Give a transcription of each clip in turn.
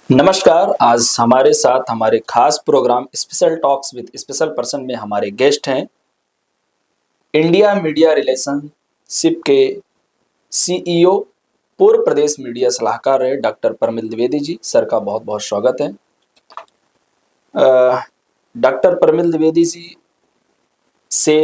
नमस्कार। आज हमारे साथ हमारे खास program special talks with special person में हमारे गेस्ट हैं इंडिया मीडिया रिलेशनशिप के सीईओ, पूर्व प्रदेश मीडिया सलाहकार रहे डॉक्टर परमिल द्विवेदी जी। सर का बहुत बहुत स्वागत है। डॉक्टर परमिल द्विवेदी जी से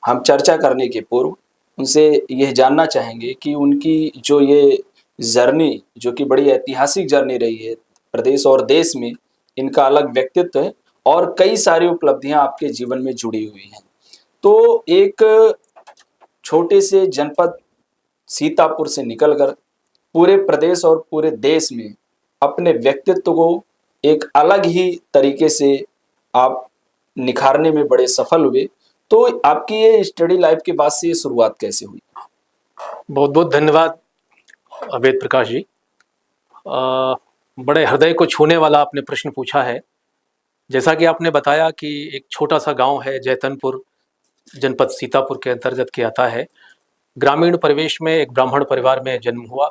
हम चर्चा करने के पूर्व उनसे यह जानना चाहेंगे कि उनकी जो ये जर्नी, जो कि बड़ी ऐतिहासिक जर्नी रही है प्रदेश और देश में, इनका अलग व्यक्तित्व है और कई सारी उपलब्धियां आपके जीवन में जुड़ी हुई हैं। तो एक छोटे से जनपद सीतापुर से निकलकर पूरे प्रदेश और पूरे देश में अपने व्यक्तित्व को एक अलग ही तरीके से आप निखारने में बड़े सफल हुए। तो आपकी ये स्टडी लाइफ के बाद से ये शुरुआत कैसे हुई? बहुत बहुत धन्यवाद वेद प्रकाश जी। बड़े हृदय को छूने वाला आपने प्रश्न पूछा है। जैसा कि आपने बताया कि एक छोटा सा गांव है जैतनपुर, जनपद सीतापुर के अंतर्गत के आता है। ग्रामीण परिवेश में एक ब्राह्मण परिवार में जन्म हुआ।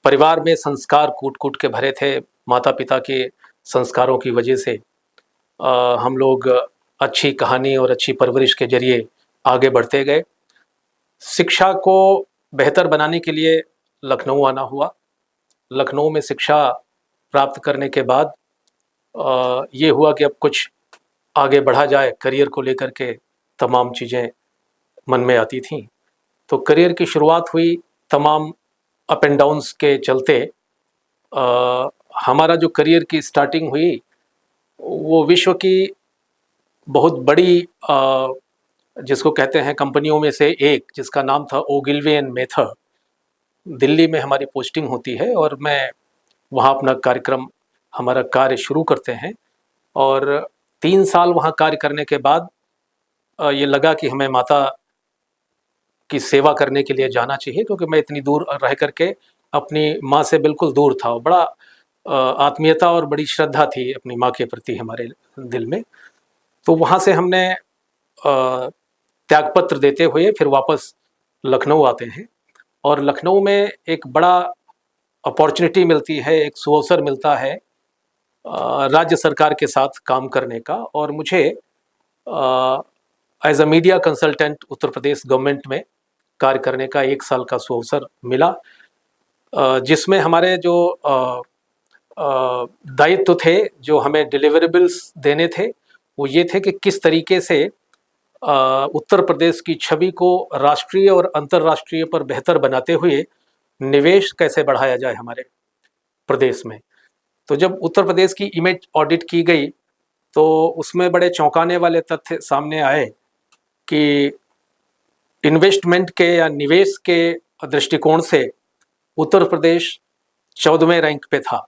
परिवार में संस्कार कूट कूट के भरे थे। माता पिता के संस्कारों की वजह से हम लोग अच्छी कहानी और अच्छी परवरिश के जरिए आगे बढ़ते गए। शिक्षा को बेहतर बनाने के लिए लखनऊ आना हुआ। लखनऊ में शिक्षा प्राप्त करने के बाद ये हुआ कि अब कुछ आगे बढ़ा जाए। करियर को लेकर के तमाम चीज़ें मन में आती थीं। तो करियर की शुरुआत हुई तमाम अप एंड डाउन्स के चलते। हमारा जो करियर की स्टार्टिंग हुई वो विश्व की बहुत बड़ी जिसको कहते हैं कंपनियों में से एक, जिसका नाम था ओगिलवे एंड मेथर। दिल्ली में हमारी पोस्टिंग होती है और मैं वहाँ अपना हमारा कार्य शुरू करते हैं। और 3 साल वहाँ कार्य करने के बाद ये लगा कि हमें माता की सेवा करने के लिए जाना चाहिए, क्योंकि मैं इतनी दूर रह करके अपनी माँ से बिल्कुल दूर था। बड़ा आत्मीयता और बड़ी श्रद्धा थी अपनी माँ के प्रति हमारे दिल में। तो वहाँ से हमने त्यागपत्र देते हुए फिर वापस लखनऊ आते हैं। और लखनऊ में एक बड़ा अपॉर्चुनिटी मिलती है, एक सुअवसर मिलता है राज्य सरकार के साथ काम करने का। और मुझे as a media consultant Uttar Pradesh government में कार्य करने का 1 साल का सुअवसर मिला, जिसमें हमारे जो दायित्व थे, जो हमें डिलीवरेबल्स देने थे, वो ये थे कि किस तरीके से उत्तर प्रदेश की छवि को राष्ट्रीय और अंतर्राष्ट्रीय पर बेहतर बनाते हुए निवेश कैसे बढ़ाया जाए हमारे प्रदेश में। तो जब उत्तर प्रदेश की इमेज ऑडिट की गई तो उसमें बड़े चौंकाने वाले तथ्य सामने आए कि इन्वेस्टमेंट के या निवेश के दृष्टिकोण से उत्तर प्रदेश 14वें रैंक पे था।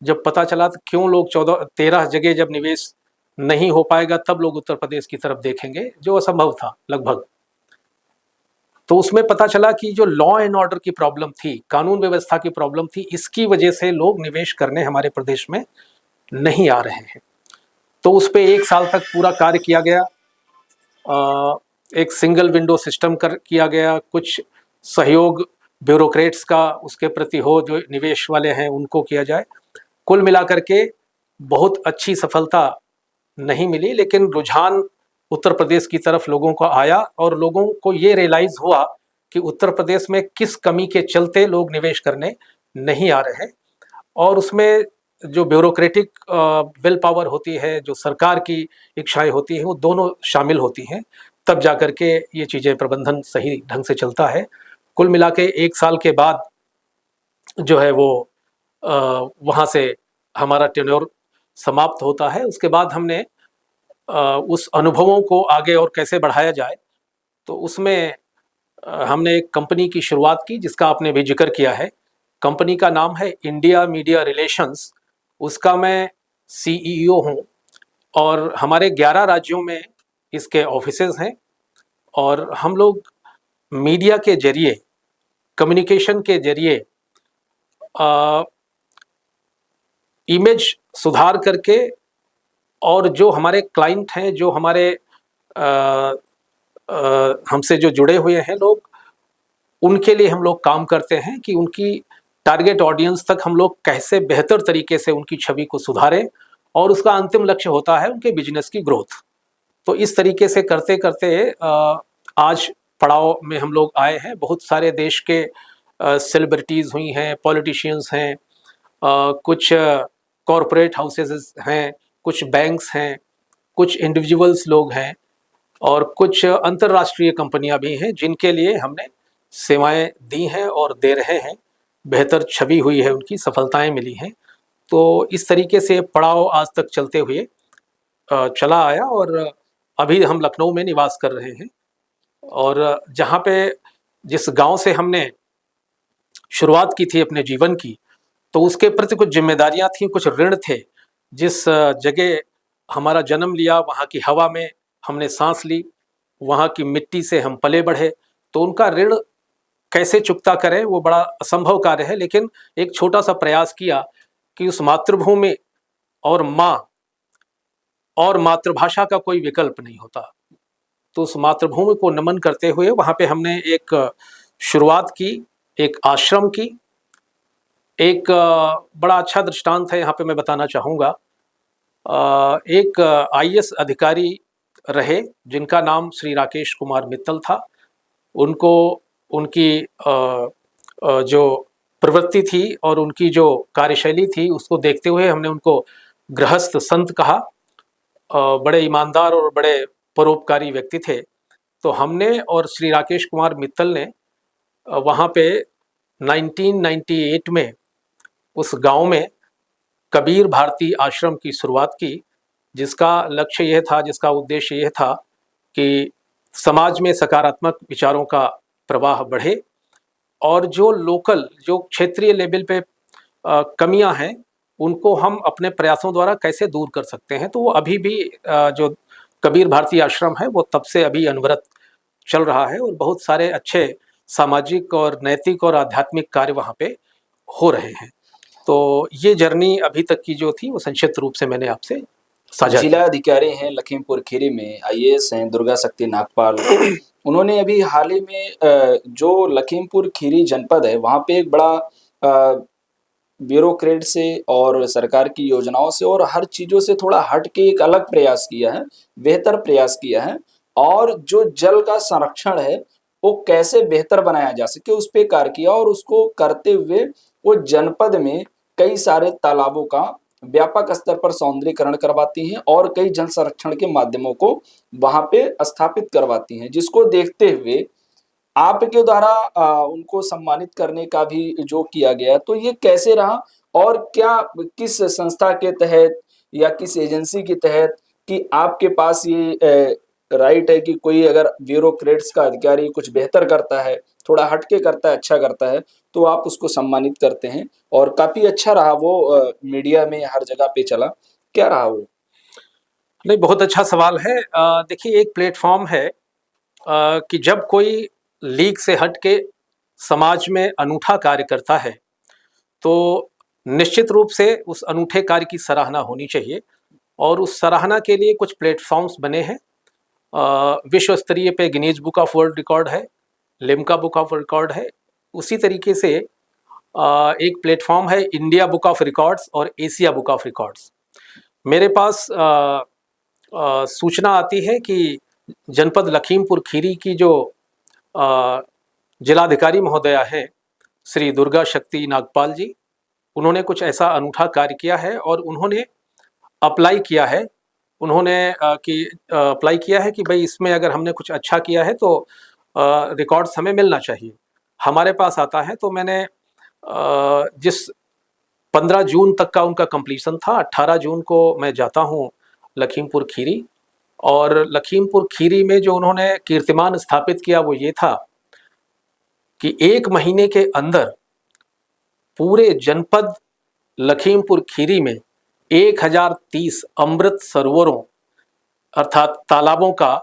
जब पता चला तो क्यों लोग 13 जगह जब निवेश नहीं हो पाएगा तब लोग उत्तर प्रदेश की तरफ देखेंगे, जो असंभव था लगभग। तो उसमें पता चला कि जो लॉ एंड ऑर्डर की प्रॉब्लम थी, कानून व्यवस्था की प्रॉब्लम थी, इसकी वजह से लोग निवेश करने हमारे प्रदेश में नहीं आ रहे हैं। तो उस पर 1 साल तक पूरा कार्य किया गया। एक सिंगल विंडो सिस्टम किया गया। कुछ सहयोग ब्यूरोक्रेट्स का उसके प्रति हो, जो निवेश वाले हैं उनको किया जाए। कुल मिलाकर के बहुत अच्छी सफलता नहीं मिली, लेकिन रुझान उत्तर प्रदेश की तरफ लोगों को आया और लोगों को ये रियलाइज हुआ कि उत्तर प्रदेश में किस कमी के चलते लोग निवेश करने नहीं आ रहे हैं। और उसमें जो ब्यूरोक्रेटिक विल पावर होती है, जो सरकार की इच्छाएं होती हैं, वो दोनों शामिल होती हैं, तब जाकर के ये चीज़ें प्रबंधन सही ढंग से चलता है। कुल मिला के 1 साल के बाद जो है वो वहाँ से हमारा टेन्योर समाप्त होता है। उसके बाद हमने उस अनुभवों को आगे और कैसे बढ़ाया जाए, तो उसमें हमने एक कंपनी की शुरुआत की जिसका आपने भी जिक्र किया है। कंपनी का नाम है इंडिया मीडिया रिलेशंस। उसका मैं सीईओ हूँ और हमारे 11 राज्यों में इसके ऑफिसेज हैं। और हम लोग मीडिया के जरिए, कम्युनिकेशन के जरिए इमेज सुधार करके, और जो हमारे क्लाइंट हैं, जो हमारे हमसे जो जुड़े हुए हैं लोग, उनके लिए हम लोग काम करते हैं कि उनकी टारगेट ऑडियंस तक हम लोग कैसे बेहतर तरीके से उनकी छवि को सुधारें, और उसका अंतिम लक्ष्य होता है उनके बिजनेस की ग्रोथ। तो इस तरीके से करते करते आज पड़ाव में हम लोग आए हैं। बहुत सारे देश के सेलिब्रिटीज़ हुई हैं, पॉलिटिशियंस हैं, कुछ कॉरपोरेट हाउसेस हैं, कुछ बैंक्स हैं, कुछ इंडिविजुअल्स लोग हैं, और कुछ अंतर्राष्ट्रीय कंपनियां भी हैं जिनके लिए हमने सेवाएं दी हैं और दे रहे हैं। बेहतर छवि हुई है, उनकी सफलताएं मिली हैं। तो इस तरीके से पड़ाव आज तक चलते हुए चला आया, और अभी हम लखनऊ में निवास कर रहे हैं। और जहाँ पे जिस गांव से हमने शुरुआत की थी अपने जीवन की, तो उसके प्रति कुछ जिम्मेदारियां थी, कुछ ऋण थे। जिस जगह हमारा जन्म लिया, वहाँ की हवा में हमने सांस ली, वहाँ की मिट्टी से हम पले बढ़े, तो उनका ऋण कैसे चुकता करें वो बड़ा असंभव कार्य है। लेकिन एक छोटा सा प्रयास किया कि उस मातृभूमि और माँ और मातृभाषा का कोई विकल्प नहीं होता, तो उस मातृभूमि को नमन करते हुए वहाँ पे हमने एक शुरुआत की, एक आश्रम की। एक बड़ा अच्छा दृष्टांत है यहाँ पे मैं बताना चाहूँगा। एक आईएएस अधिकारी रहे जिनका नाम श्री राकेश कुमार मित्तल था। उनको उनकी जो प्रवृत्ति थी और उनकी जो कार्यशैली थी, उसको देखते हुए हमने उनको गृहस्थ संत कहा। बड़े ईमानदार और बड़े परोपकारी व्यक्ति थे। तो हमने और श्री राकेश कुमार मित्तल ने वहाँ पे 1998 में उस गांव में कबीर भारती आश्रम की शुरुआत की, जिसका लक्ष्य यह था, जिसका उद्देश्य यह था कि समाज में सकारात्मक विचारों का प्रवाह बढ़े, और जो लोकल, जो क्षेत्रीय लेवल पे कमियां हैं, उनको हम अपने प्रयासों द्वारा कैसे दूर कर सकते हैं। तो वो अभी भी जो कबीर भारती आश्रम है वो तब से अभी अनवरत चल रहा है, और बहुत सारे अच्छे सामाजिक और नैतिक और आध्यात्मिक कार्य वहाँ पे हो रहे हैं। तो ये जर्नी अभी तक की जो थी वो संक्षिप्त रूप से मैंने आपसे साझा जिला की। अधिकारी हैं लखीमपुर खीरी में, आईएएस हैं दुर्गा शक्ति नागपाल। उन्होंने अभी हाल ही में जो लखीमपुर खीरी जनपद है वहाँ पे एक बड़ा ब्यूरोक्रेट से और सरकार की योजनाओं से और हर चीज़ों से थोड़ा हट के एक अलग प्रयास किया है, बेहतर प्रयास किया है। और जो जल का संरक्षण है वो कैसे बेहतर बनाया जा सके उस पे कार्य किया, और उसको करते हुए वो जनपद में कई सारे तालाबों का व्यापक स्तर पर सौंदर्यीकरण करवाती हैं और कई जल संरक्षण के माध्यमों को वहां पे स्थापित करवाती हैं, जिसको देखते हुए आपके द्वारा उनको सम्मानित करने का भी जो किया गया, तो ये कैसे रहा और क्या किस संस्था के तहत या किस एजेंसी के तहत कि आपके पास ये राइट है कि कोई अगर ब्यूरोक्रेट्स का अधिकारी कुछ बेहतर करता है, थोड़ा हटके करता है, अच्छा करता है, तो आप उसको सम्मानित करते हैं, और काफी अच्छा रहा वो मीडिया में हर जगह पे चला, क्या रहा वो? नहीं, बहुत अच्छा सवाल है। देखिए, एक प्लेटफॉर्म है कि जब कोई लीग से हट के समाज में अनूठा कार्य करता है, तो निश्चित रूप से उस अनूठे कार्य की सराहना होनी चाहिए, और उस सराहना के लिए कुछ प्लेटफॉर्म्स बने हैं। विश्व स्तरीय पे Guinness book of world record है, लिम्का बुक ऑफ रिकॉर्ड है। उसी तरीके से एक प्लेटफॉर्म है इंडिया बुक ऑफ रिकॉर्ड्स और एशिया बुक ऑफ रिकॉर्ड्स। मेरे पास सूचना आती है कि जनपद लखीमपुर खीरी की जो जिलाधिकारी महोदया है श्री दुर्गा शक्ति नागपाल जी, उन्होंने कुछ ऐसा अनूठा कार्य किया है, और उन्होंने अप्लाई किया है। उन्होंने अप्लाई किया है कि भाई इसमें अगर हमने कुछ अच्छा किया है तो रिकॉर्ड्स हमें मिलना चाहिए। हमारे पास आता है, तो मैंने जिस 15 जून तक का उनका कंप्लीशन था, 18 जून को मैं जाता हूँ लखीमपुर खीरी, और लखीमपुर खीरी में जो उन्होंने कीर्तिमान स्थापित किया वो ये था कि 1 महीने के अंदर पूरे जनपद लखीमपुर खीरी में 1030 अमृत सरोवरों अर्थात तालाबों का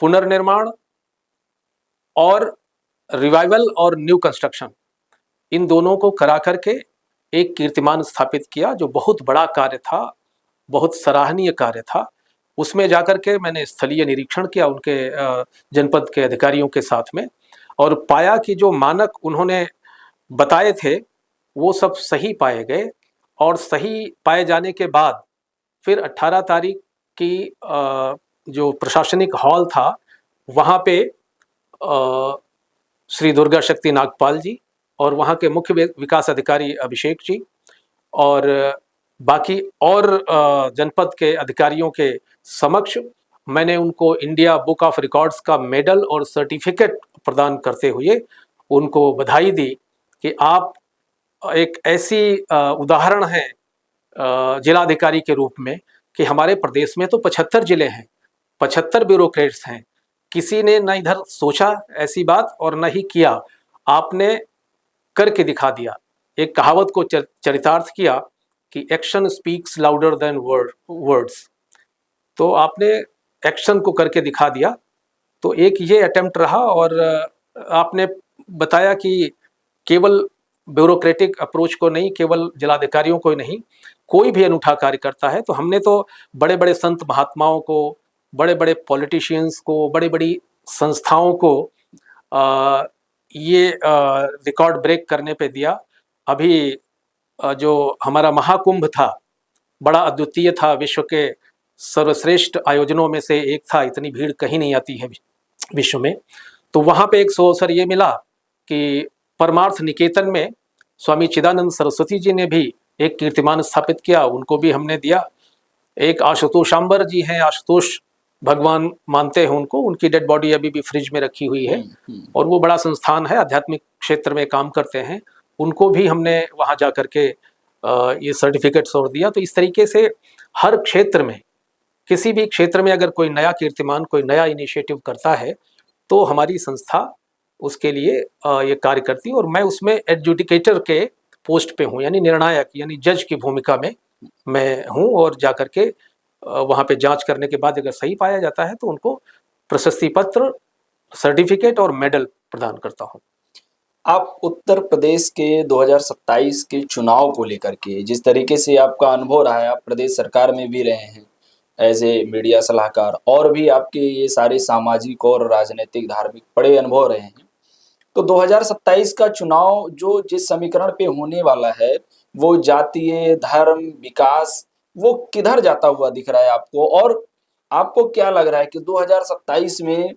पुनर्निर्माण और रिवाइवल और न्यू कंस्ट्रक्शन, इन दोनों को करा करके एक कीर्तिमान स्थापित किया, जो बहुत बड़ा कार्य था, बहुत सराहनीय कार्य था। उसमें जाकर के मैंने स्थलीय निरीक्षण किया उनके जनपद के अधिकारियों के साथ में, और पाया कि जो मानक उन्होंने बताए थे वो सब सही पाए गए, और सही पाए जाने के बाद फिर 18 तारीख की जो प्रशासनिक हॉल था वहाँ पे श्री दुर्गा शक्ति नागपाल जी और वहाँ के मुख्य विकास अधिकारी अभिषेक जी और बाकी और जनपद के अधिकारियों के समक्ष मैंने उनको इंडिया बुक ऑफ रिकॉर्ड्स का मेडल और सर्टिफिकेट प्रदान करते हुए उनको बधाई दी कि आप एक ऐसी उदाहरण है जिलाधिकारी के रूप में कि हमारे प्रदेश में तो 75 जिले हैं, 75 ब्यूरोक्रेट्स हैं, किसी ने न इधर सोचा ऐसी बात और न ही किया, आपने करके दिखा दिया। एक कहावत को चरितार्थ किया कि action speaks louder than words, तो आपने एक्शन को करके दिखा दिया। तो एक ये अटेम्प्ट रहा, और आपने बताया कि केवल ब्यूरोक्रेटिक अप्रोच को नहीं, केवल जिलाधिकारियों को ही नहीं, कोई भी अनूठा कार्य करता है तो हमने तो बड़े बड़े संत महात्माओं को, बड़े बड़े पॉलिटिशियंस को, बड़ी बड़ी संस्थाओं को ये रिकॉर्ड ब्रेक करने पे दिया। अभी जो हमारा महाकुंभ था बड़ा अद्वितीय था, विश्व के सर्वश्रेष्ठ आयोजनों में से एक था, इतनी भीड़ कहीं नहीं आती है विश्व में। तो वहाँ पे एक अवसर ये मिला कि परमार्थ निकेतन में स्वामी चिदानंद सरस्वती जी ने भी एक कीर्तिमान स्थापित किया, उनको भी हमने दिया। एक आशुतोष आंबर जी हैं, आशुतोष भगवान मानते हैं उनको, उनकी डेड बॉडी अभी भी फ्रिज में रखी हुई है और वो बड़ा संस्थान है, आध्यात्मिक क्षेत्र में काम करते हैं, उनको भी हमने वहाँ जा करके ये सर्टिफिकेट्स और दिया। तो इस तरीके से हर क्षेत्र में, किसी भी क्षेत्र में अगर कोई नया कीर्तिमान, कोई नया इनिशिएटिव करता है तो हमारी संस्था उसके लिए ये कार्य करती है, और मैं उसमें एडजुडिकेटर के पोस्ट पे हूँ, यानी निर्णायक, यानी जज की भूमिका में मैं हूँ, और जा करके वहाँ पे जांच करने के बाद अगर सही पाया जाता है तो उनको प्रशस्ति पत्र, सर्टिफिकेट और मेडल प्रदान करता हूँ। आप उत्तर प्रदेश के 2027 के चुनाव को लेकर के जिस तरीके से आपका अनुभव रहा है, आप प्रदेश सरकार में भी रहे हैं एज ए मीडिया सलाहकार, और भी आपके ये सारे सामाजिक और राजनीतिक धार्मिक बड़े अनुभव रहे हैं, तो 2027 का चुनाव जो जिस समीकरण पे होने वाला है वो जातीय, धर्म, विकास, वो किधर जाता हुआ दिख रहा है आपको? और आपको क्या लग रहा है कि 2027 में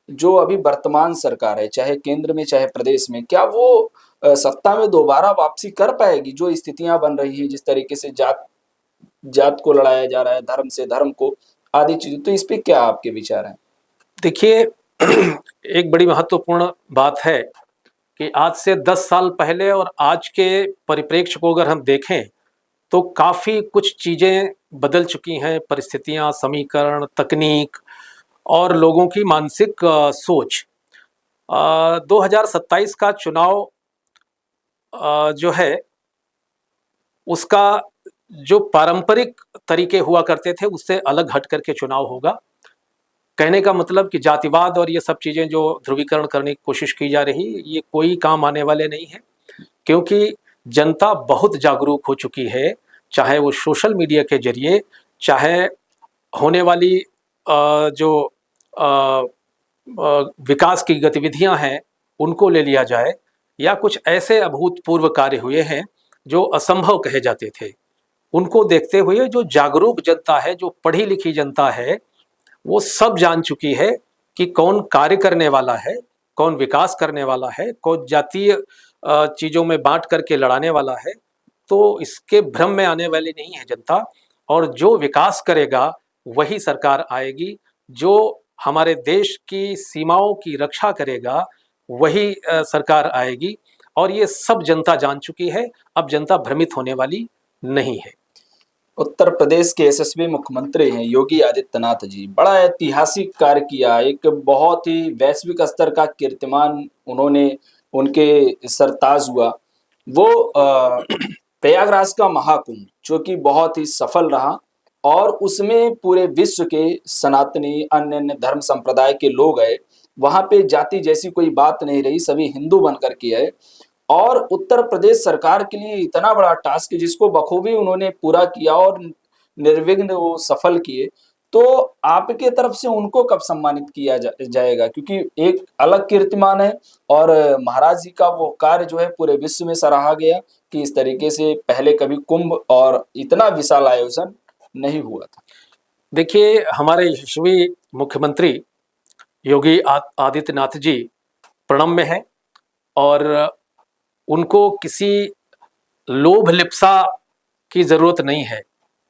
जो अभी वर्तमान सरकार है, चाहे केंद्र में चाहे प्रदेश में, क्या वो सत्ता में दोबारा वापसी कर पाएगी? जो स्थितियां बन रही है, जिस तरीके से जात को लड़ाया जा रहा है, धर्म से धर्म को, आदि चीजें, तो इस पे क्या आपके विचार हैं? देखिए, एक बड़ी महत्वपूर्ण बात है कि आज से 10 साल पहले और आज के परिप्रेक्ष्य को अगर हम देखें तो काफ़ी कुछ चीज़ें बदल चुकी हैं, परिस्थितियां, समीकरण, तकनीक और लोगों की मानसिक सोच। 2027 का चुनाव जो है उसका जो पारंपरिक तरीके हुआ करते थे उससे अलग हट करके चुनाव होगा। कहने का मतलब कि जातिवाद और ये सब चीज़ें जो ध्रुवीकरण करने की कोशिश की जा रही, ये कोई काम आने वाले नहीं है, क्योंकि जनता बहुत जागरूक हो चुकी है, चाहे वो सोशल मीडिया के जरिए, चाहे होने वाली जो विकास की गतिविधियां हैं उनको ले लिया जाए, या कुछ ऐसे अभूतपूर्व कार्य हुए हैं जो असंभव कहे जाते थे, उनको देखते हुए जो जागरूक जनता है, जो पढ़ी लिखी जनता है, वो सब जान चुकी है कि कौन कार्य करने वाला है, कौन विकास करने वाला है, कौन जातीय चीज़ों में बांट करके लड़ाने वाला है। तो इसके भ्रम में आने वाली नहीं है जनता, और जो विकास करेगा वही सरकार आएगी, जो हमारे देश की सीमाओं की रक्षा करेगा वही सरकार आएगी, और ये सब जनता जान चुकी है। अब जनता भ्रमित होने वाली नहीं है। उत्तर प्रदेश के यशस्वी मुख्यमंत्री हैं योगी आदित्यनाथ जी, बड़ा ऐतिहासिक कार्य किया, एक बहुत ही वैश्विक स्तर का कीर्तिमान उन्होंने, उनके सरताज हुआ वो प्रयागराज का महाकुंभ, जो कि बहुत ही सफल रहा, और उसमें पूरे विश्व के सनातनी, अन्य अन्य धर्म संप्रदाय के लोग आए, वहां पे जाति जैसी कोई बात नहीं रही, सभी हिंदू बन करके आए, और उत्तर प्रदेश सरकार के लिए इतना बड़ा टास्क जिसको बखूबी उन्होंने पूरा किया और निर्विघ्न वो सफल किए। तो आपके तरफ से उनको कब सम्मानित किया जाएगा? क्योंकि एक अलग कीर्तिमान है और महाराज जी का वो कार्य जो है पूरे विश्व में सराहा गया कि इस तरीके से पहले कभी कुंभ और इतना विशाल आयोजन नहीं हुआ था। देखिए, हमारे यशस्वी मुख्यमंत्री योगी आदित्यनाथ जी प्रणब में हैं और उनको किसी लोभ लिप्सा की जरूरत नहीं है।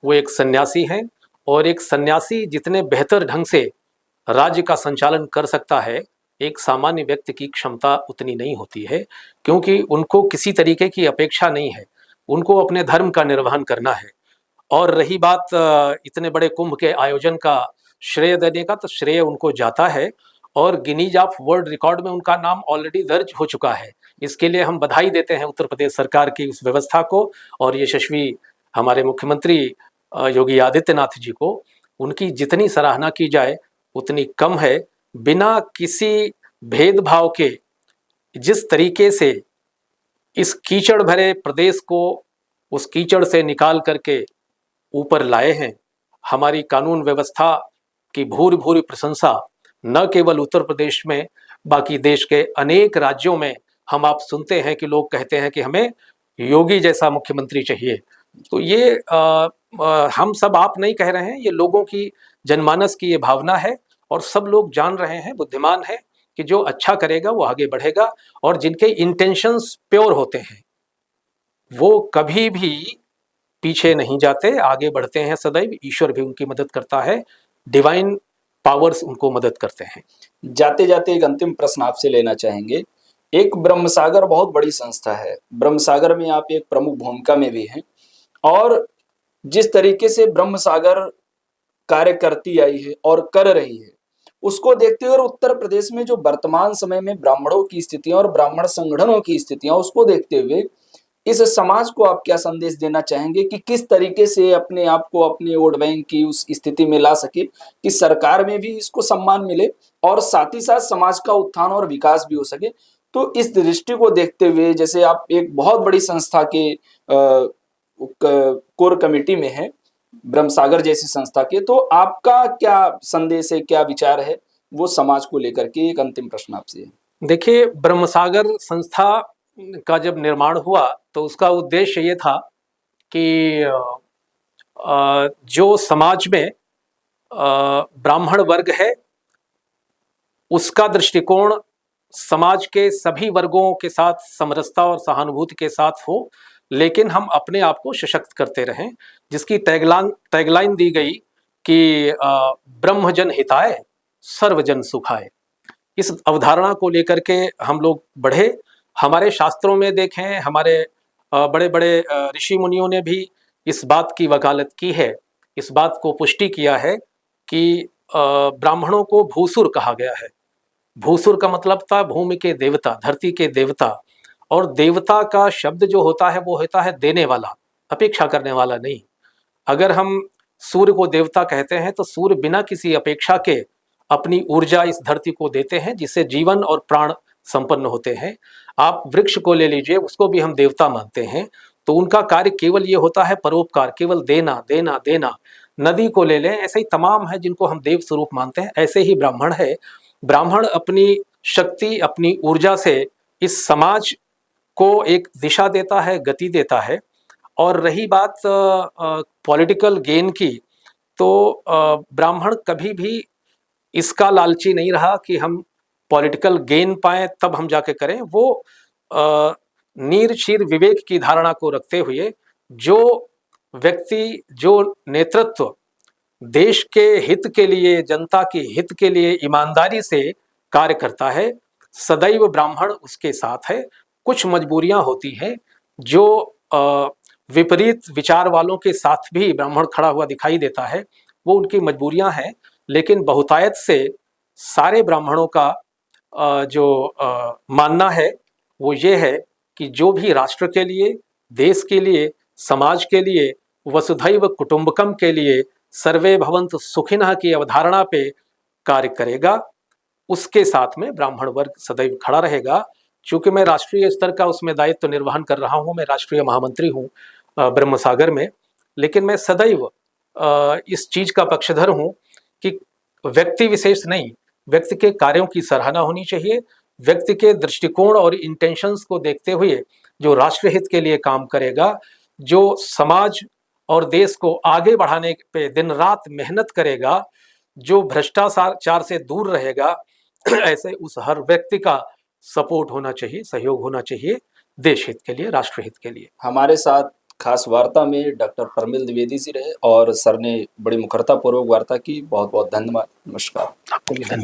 वो एक सन्यासी हैं और एक सन्यासी जितने बेहतर ढंग से राज्य का संचालन कर सकता है, एक सामान्य व्यक्ति की क्षमता उतनी नहीं होती है, क्योंकि उनको किसी तरीके की अपेक्षा नहीं है। उनको अपने धर्म का निर्वहन करना है। और रही बात इतने बड़े कुंभ के आयोजन का श्रेय देने का, तो श्रेय उनको जाता है और गिनीज ऑफ वर्ल्ड रिकॉर्ड में उनका नाम ऑलरेडी दर्ज हो चुका है। इसके लिए हम बधाई देते हैं उत्तर प्रदेश सरकार की उस व्यवस्था को और यशस्वी हमारे मुख्यमंत्री योगी आदित्यनाथ जी को। उनकी जितनी सराहना की जाए उतनी कम है। बिना किसी भेदभाव के जिस तरीके से इस कीचड़ भरे प्रदेश को उस कीचड़ से निकाल करके ऊपर लाए हैं, हमारी कानून व्यवस्था की भूरि भूरि प्रशंसा न केवल उत्तर प्रदेश में, बाकी देश के अनेक राज्यों में हम आप सुनते हैं कि लोग कहते हैं कि हमें योगी जैसा मुख्यमंत्री चाहिए। तो ये हम सब आप नहीं कह रहे हैं, ये लोगों की जनमानस की ये भावना है और सब लोग जान रहे हैं, बुद्धिमान है कि जो अच्छा करेगा वो आगे बढ़ेगा और जिनके इंटेंशंस प्योर होते हैं वो कभी भी पीछे नहीं जाते, आगे बढ़ते हैं सदैव। ईश्वर भी उनकी मदद करता है, डिवाइन पावर्स उनको मदद करते हैं। जाते जाते एक अंतिम प्रश्न आपसे लेना चाहेंगे। एक ब्रह्म सागर बहुत बड़ी संस्था है, ब्रह्म सागर में आप एक प्रमुख भूमिका में भी हैं और जिस तरीके से ब्रह्म सागर कार्य करती आई है और कर रही है, उसको देखते हुए और उत्तर प्रदेश में जो वर्तमान समय में ब्राह्मणों की स्थितियां और ब्राह्मण संगठनों की स्थितियां, उसको देखते हुए इस समाज को आप क्या संदेश देना चाहेंगे कि किस तरीके से अपने आप को अपने वोट बैंक की उस स्थिति में ला सके कि सरकार में भी इसको सम्मान मिले और साथ ही साथ समाज का उत्थान और विकास भी हो सके? तो इस दृष्टि को देखते हुए, जैसे आप एक बहुत बड़ी संस्था के कोर कमेटी में है, ब्रह्म सागर जैसी संस्था के, तो आपका क्या संदेश है, क्या विचार है वो समाज को लेकर के? एक अंतिम प्रश्न आपसे। देखिए, ब्रह्म सागर संस्था का जब निर्माण हुआ तो उसका उद्देश्य ये था कि जो समाज में ब्राह्मण वर्ग है उसका दृष्टिकोण समाज के सभी वर्गों के साथ समरसता और सहानुभूति के साथ हो, लेकिन हम अपने आप को सशक्त करते रहें, जिसकी टैगलाइन दी गई कि ब्रह्मजन हिताय सर्वजन सुखाय। इस अवधारणा को लेकर के हम लोग बढ़े। हमारे शास्त्रों में देखें, हमारे बड़े बड़े ऋषि मुनियों ने भी इस बात की वकालत की है, इस बात को पुष्टि किया है कि ब्राह्मणों को भूसुर कहा गया है। भूसुर का मतलब था भूमि के देवता, धरती के देवता। और देवता का शब्द जो होता है वो होता है देने वाला, अपेक्षा करने वाला नहीं। अगर हम सूर्य को देवता कहते हैं तो सूर्य बिना किसी अपेक्षा के अपनी ऊर्जा इस धरती को देते हैं, जिससे जीवन और प्राण संपन्न होते हैं। आप वृक्ष को ले लीजिए, उसको भी हम देवता मानते हैं, तो उनका कार्य केवल ये होता है परोपकार, केवल देना देना देना। नदी को ले लें, ऐसे ही तमाम है जिनको हम देव स्वरूप मानते हैं। ऐसे ही ब्राह्मण है। ब्राह्मण अपनी शक्ति, अपनी ऊर्जा से इस समाज को एक दिशा देता है, गति देता है। और रही बात पॉलिटिकल गेन की, तो ब्राह्मण कभी भी इसका लालची नहीं रहा कि हम पॉलिटिकल गेन पाएं तब हम जाके करें। वो नीर शीर विवेक की धारणा को रखते हुए जो व्यक्ति, जो नेतृत्व देश के हित के लिए, जनता के हित के लिए ईमानदारी से कार्य करता है, सदैव ब्राह्मण उसके साथ है। कुछ मजबूरियां होती हैं जो विपरीत विचार वालों के साथ भी ब्राह्मण खड़ा हुआ दिखाई देता है, वो उनकी मजबूरियां हैं। लेकिन बहुतायत से सारे ब्राह्मणों का जो मानना है वो ये है कि जो भी राष्ट्र के लिए, देश के लिए, समाज के लिए, वसुधैव कुटुंबकम के लिए, सर्वे भवन्तु सुखिनः की अवधारणा पे कार्य करेगा, उसके साथ में ब्राह्मण वर्ग सदैव खड़ा रहेगा। चूंकि मैं राष्ट्रीय स्तर का उसमें दायित्व निर्वहन कर रहा हूँ, मैं राष्ट्रीय महामंत्री हूँ ब्रह्म सागर में, लेकिन मैं सदैव इस चीज का पक्षधर हूँ कि व्यक्ति विशेष नहीं, व्यक्ति के कार्यों की सराहना होनी चाहिए, व्यक्ति के दृष्टिकोण और इंटेंशंस को देखते हुए जो राष्ट्रहित के लिए काम करेगा, जो समाज और देश को आगे बढ़ाने पे दिन रात मेहनत करेगा, जो भ्रष्टाचार से दूर रहेगा, ऐसे उस हर व्यक्ति का सपोर्ट होना चाहिए, सहयोग होना चाहिए देश हित के लिए, राष्ट्रहित के लिए। हमारे साथ खास वार्ता में डॉक्टर प्रमिल द्विवेदी जी रहे और सर ने बड़ी मुखरता पूर्वक वार्ता की। बहुत बहुत धन्यवाद। नमस्कार। आपको भी धन्यवाद।